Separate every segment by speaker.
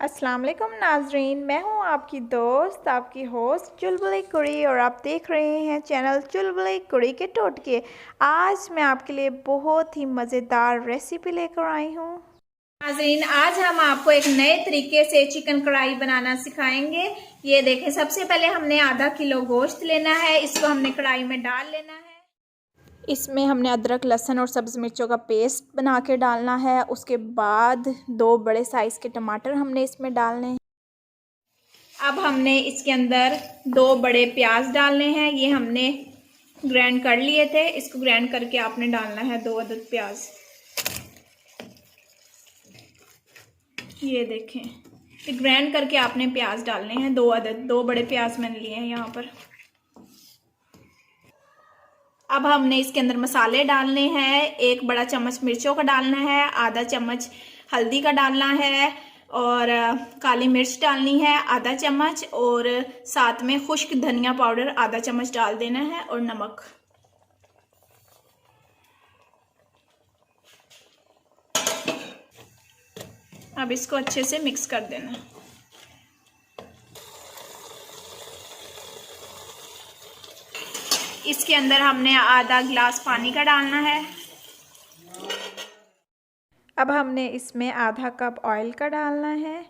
Speaker 1: अस्सलाम वालेकुम नाजरीन, मैं हूं आपकी दोस्त आपकी होस्ट चुलबुली कुड़ी और आप देख रहे हैं चैनल चुलबुली कुड़ी के टोटके। आज मैं आपके लिए बहुत ही मज़ेदार रेसिपी लेकर आई हूं। नाजरीन, आज हम आपको एक नए तरीके से चिकन कढ़ाई बनाना सिखाएंगे। ये देखें, सबसे पहले हमने आधा किलो गोश्त लेना है, इसको हमने कढ़ाई में डाल लेना है। इसमें हमने अदरक लहसुन और सब्ज़ मिर्चों का पेस्ट बना के डालना है। उसके बाद 2 बड़े साइज़ के टमाटर हमने इसमें डालने हैं। अब हमने इसके अंदर 2 बड़े प्याज डालने हैं, ये हमने ग्राइंड कर लिए थे। इसको ग्राइंड करके आपने डालना है 2 अदद प्याज। ये देखें, ये ग्राइंड करके आपने प्याज डालने हैं 2 अदद, 2 बड़े प्याज मैंने लिए हैं यहाँ पर। अब हमने इसके अंदर मसाले डालने हैं। 1 बड़ा चम्मच मिर्चों का डालना है, आधा चम्मच हल्दी का डालना है और काली मिर्च डालनी है आधा चम्मच, और साथ में खुश्क धनिया पाउडर आधा चम्मच डाल देना है, और नमक। अब इसको अच्छे से मिक्स कर देना है। इसके अंदर हमने आधा गिलास पानी का डालना है। अब हमने इसमें आधा कप ऑयल का डालना है।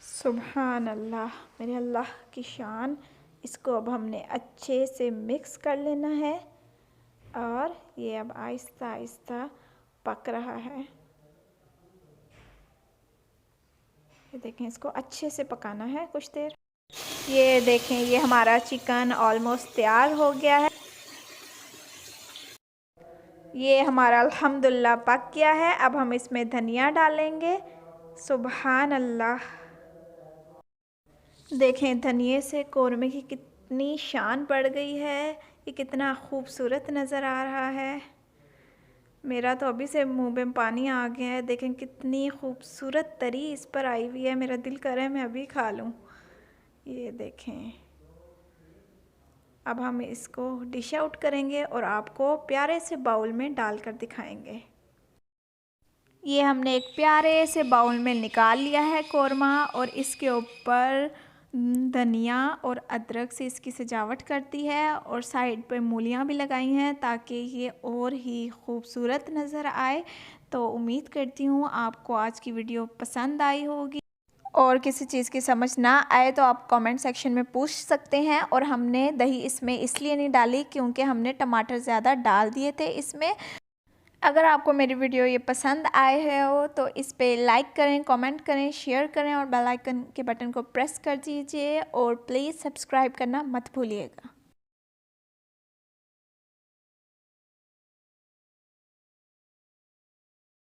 Speaker 1: सुभान अल्लाह, मेरे अल्लाह की शान। इसको अब हमने अच्छे से मिक्स कर लेना है और ये अब आहिस्ता आहिस्ता पक रहा है। ये देखें, इसको अच्छे से पकाना है कुछ देर। ये देखें, ये हमारा चिकन ऑलमोस्ट तैयार हो गया है। ये हमारा अल्हम्दुलिल्लाह पक गया है। अब हम इसमें धनिया डालेंगे। सुभान अल्लाह, देखें धनिए से कौरमे की कितनी शान बढ़ गई है। ये कितना खूबसूरत नज़र आ रहा है। मेरा तो अभी से मुंह में पानी आ गया है। देखें कितनी खूबसूरत तरी इस पर आई हुई है, मेरा दिल कर रहा है मैं अभी खा लूँ। ये देखें, अब हम इसको डिश आउट करेंगे और आपको प्यारे से बाउल में डालकर दिखाएंगे। ये हमने एक प्यारे से बाउल में निकाल लिया है कौरमा, और इसके ऊपर धनिया और अदरक से इसकी सजावट करती है, और साइड पे मूलियाँ भी लगाई हैं ताकि ये और ही खूबसूरत नज़र आए। तो उम्मीद करती हूँ आपको आज की वीडियो पसंद आई होगी, और किसी चीज़ की समझ ना आए तो आप कमेंट सेक्शन में पूछ सकते हैं। और हमने दही इसमें इसलिए नहीं डाली क्योंकि हमने टमाटर ज़्यादा डाल दिए थे इसमें। अगर आपको मेरी वीडियो ये पसंद आए है हो तो इस पे लाइक करें, कमेंट करें, शेयर करें और बेल आइकन के बटन को प्रेस कर दीजिए, और प्लीज़ सब्सक्राइब करना मत भूलिएगा।